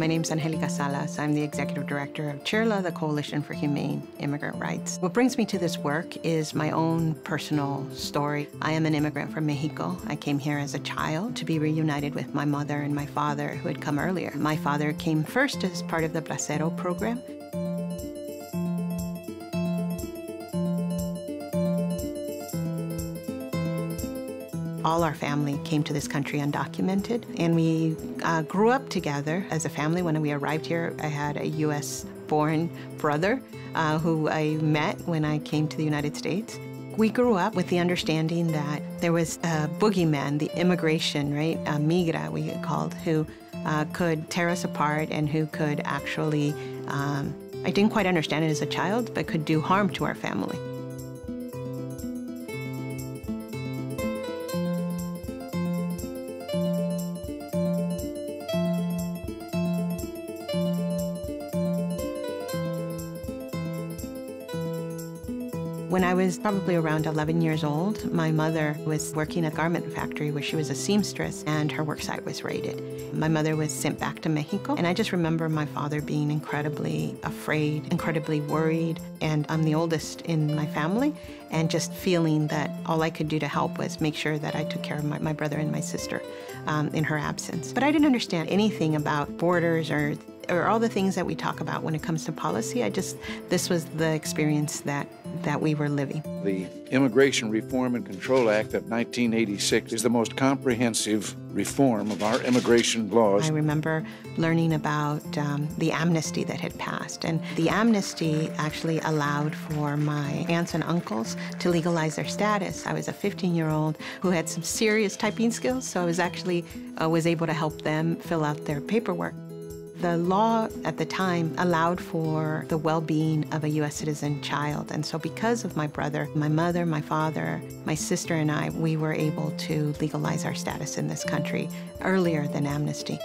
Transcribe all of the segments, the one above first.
My name's Angelica Salas. I'm the Executive Director of CHIRLA, the Coalition for Humane Immigrant Rights. What brings me to this work is my own personal story. I am an immigrant from Mexico. I came here as a child to be reunited with my mother and my father, who had come earlier. My father came first as part of the Placero program. All our family came to this country undocumented, and we grew up together as a family. When we arrived here, I had a U.S.-born brother who I met when I came to the United States. We grew up with the understanding that there was a boogeyman, the immigration, right, migra, we get called, who could tear us apart and who could actually, I didn't quite understand it as a child, but could do harm to our family. When I was probably around 11 years old, my mother was working at a garment factory where she was a seamstress, and her worksite was raided. My mother was sent back to Mexico, and I just remember my father being incredibly afraid, incredibly worried, and I'm the oldest in my family, and just feeling that all I could do to help was make sure that I took care of my brother and my sister in her absence. But I didn't understand anything about borders or all the things that we talk about when it comes to policy. This was the experience that we were living. The Immigration Reform and Control Act of 1986 is the most comprehensive reform of our immigration laws. I remember learning about the amnesty that had passed, and the amnesty actually allowed for my aunts and uncles to legalize their status. I was a 15-year-old who had some serious typing skills, so I was actually was able to help them fill out their paperwork. The law at the time allowed for the well-being of a U.S. citizen child, and so because of my brother, my mother, my father, my sister, and I, we were able to legalize our status in this country earlier than amnesty.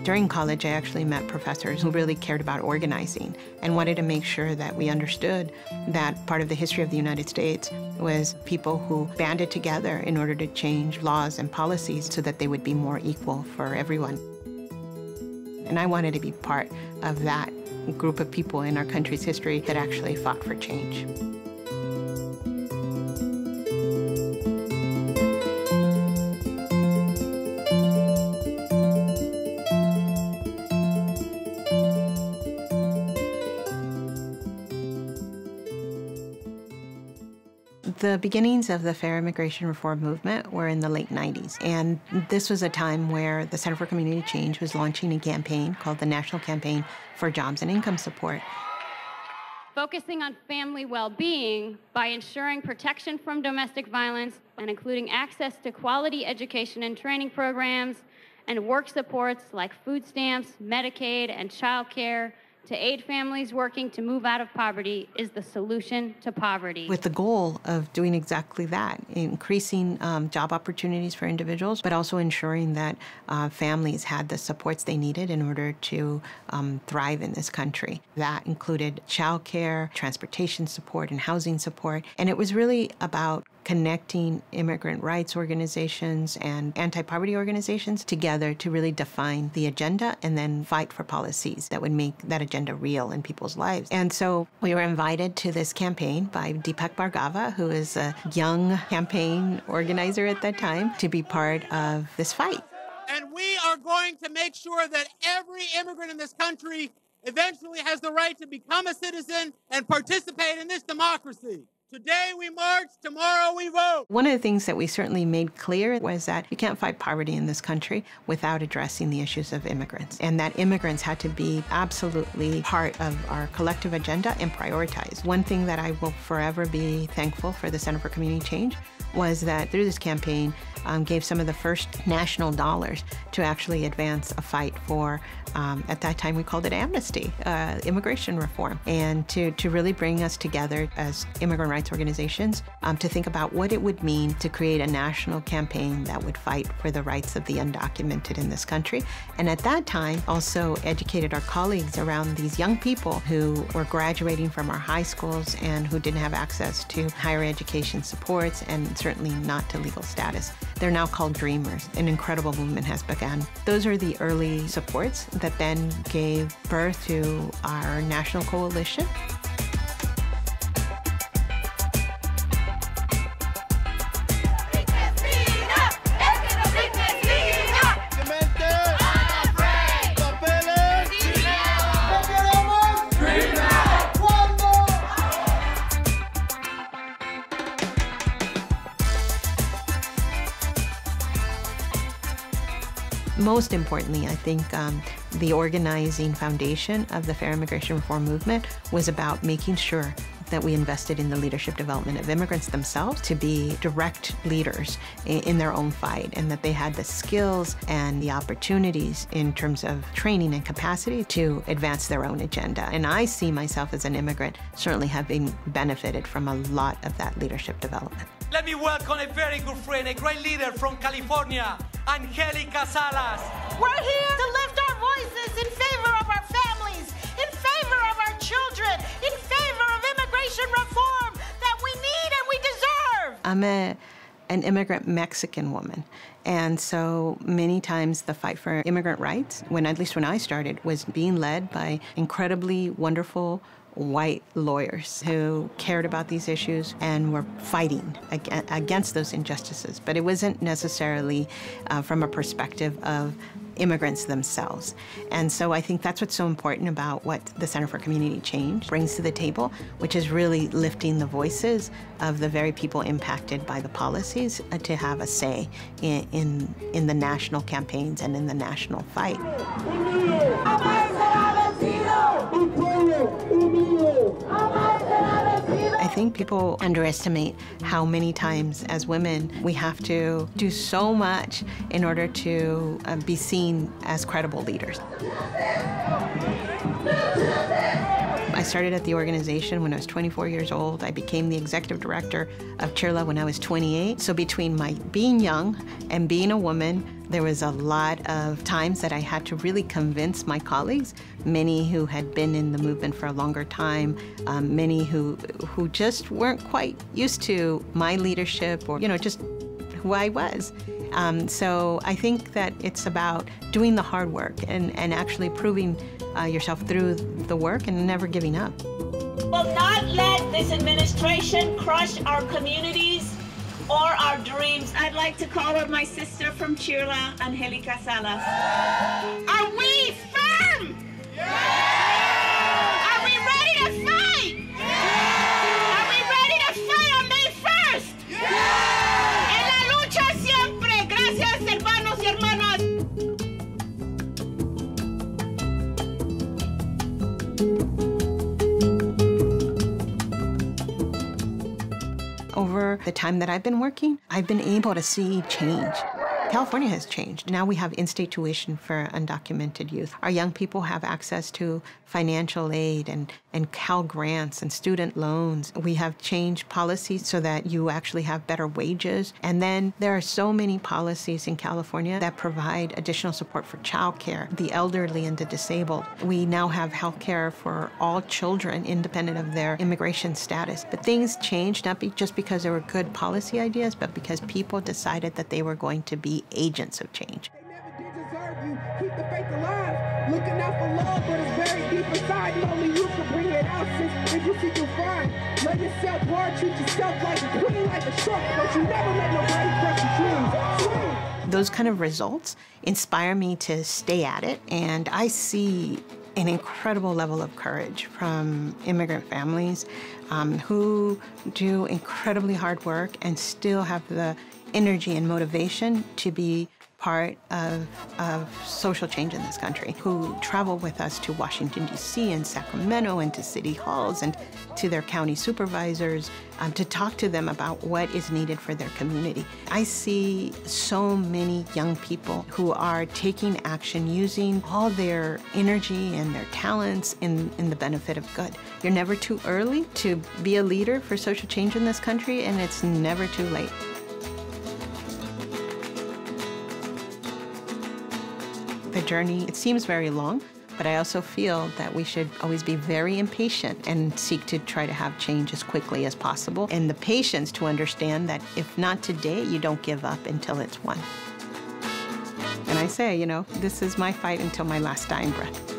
During college, I actually met professors who really cared about organizing and wanted to make sure that we understood that part of the history of the United States was people who banded together in order to change laws and policies so that they would be more equal for everyone. And I wanted to be part of that group of people in our country's history that actually fought for change. The beginnings of the fair immigration reform movement were in the late 90s, and this was a time where the Center for Community Change was launching a campaign called the National Campaign for Jobs and Income Support. Focusing on family well-being by ensuring protection from domestic violence and including access to quality education and training programs and work supports like food stamps, Medicaid, and child care to aid families working to move out of poverty is the solution to poverty. With the goal of doing exactly that, increasing job opportunities for individuals, but also ensuring that families had the supports they needed in order to thrive in this country. That included child care, transportation support, and housing support. And it was really about connecting immigrant rights organizations and anti-poverty organizations together to really define the agenda and then fight for policies that would make that agenda real in people's lives. And so we were invited to this campaign by Deepak Bhargava, who is a young campaign organizer at that time, to be part of this fight. And we are going to make sure that every immigrant in this country eventually has the right to become a citizen and participate in this democracy. Today we march, tomorrow we vote. One of the things that we certainly made clear was that you can't fight poverty in this country without addressing the issues of immigrants, and that immigrants had to be absolutely part of our collective agenda and prioritized. One thing that I will forever be thankful for the Center for Community Change was that through this campaign, gave some of the first national dollars to actually advance a fight for, at that time we called it amnesty, immigration reform, and to really bring us together as immigrant rights organizations to think about what it would mean to create a national campaign that would fight for the rights of the undocumented in this country. And at that time, also educated our colleagues around these young people who were graduating from our high schools and who didn't have access to higher education supports and certainly not to legal status. They're now called Dreamers. An incredible movement has begun. Those are the early supports that then gave birth to our national coalition. Most importantly, I think the organizing foundation of the Fair Immigration Reform movement was about making sure that we invested in the leadership development of immigrants themselves to be direct leaders in their own fight, and that they had the skills and the opportunities in terms of training and capacity to advance their own agenda. And I see myself as an immigrant certainly having benefited from a lot of that leadership development. Let me welcome a very good friend, a great leader from California, Angelica Salas. We're here to lift our voices in favor of our families, in favor of our children, in favor of immigration reform that we need and we deserve. I'm an immigrant Mexican woman, and so many times the fight for immigrant rights, at least when I started, was being led by incredibly wonderful white lawyers who cared about these issues and were fighting against those injustices. But it wasn't necessarily from a perspective of immigrants themselves. And so I think that's what's so important about what the Center for Community Change brings to the table, which is really lifting the voices of the very people impacted by the policies to have a say in the national campaigns and in the national fight. I think people underestimate how many times as women we have to do so much in order to be seen as credible leaders. I started at the organization when I was 24 years old. I became the executive director of CHIRLA when I was 28. So between my being young and being a woman, there was a lot of times that I had to really convince my colleagues, many who had been in the movement for a longer time, many who just weren't quite used to my leadership or, just who I was. So I think that it's about doing the hard work and actually proving yourself through the work and never giving up. Will not let this administration crush our communities or our dreams. I'd like to call up my sister from CHIRLA, Angelica Salas. Are we firm? Yeah! Are we ready to fight? Yeah! Are we ready to fight on May 1st? Yeah! En la lucha siempre. Gracias, hermanos y hermanas. Over the time that I've been working, I've been able to see change. California has changed. Now we have in-state tuition for undocumented youth. Our young people have access to financial aid and Cal grants and student loans. We have changed policies so that you actually have better wages. And then there are so many policies in California that provide additional support for childcare, the elderly and the disabled. We now have health care for all children, independent of their immigration status. But things changed, not just because there were good policy ideas, but because people decided that they were going to be agents of change. They never did deserve you. Keep the faith alive. Looking out for love, but it's buried deep inside. Only you can bring it out, since if you see you find. Let yourself hard, treat yourself like a queen, like a shark, but you never let nobody crush your dreams. Those kind of results inspire me to stay at it, and I see an incredible level of courage from immigrant families who do incredibly hard work and still have the energy and motivation to be part of social change in this country, who travel with us to Washington, D.C. and Sacramento and to city halls and to their county supervisors to talk to them about what is needed for their community. I see so many young people who are taking action, using all their energy and their talents in the benefit of good. You're never too early to be a leader for social change in this country, and it's never too late. The journey, it seems very long, but I also feel that we should always be very impatient and seek to try to have change as quickly as possible, and the patience to understand that if not today, you don't give up until it's won. And I say, you know, this is my fight until my last dying breath.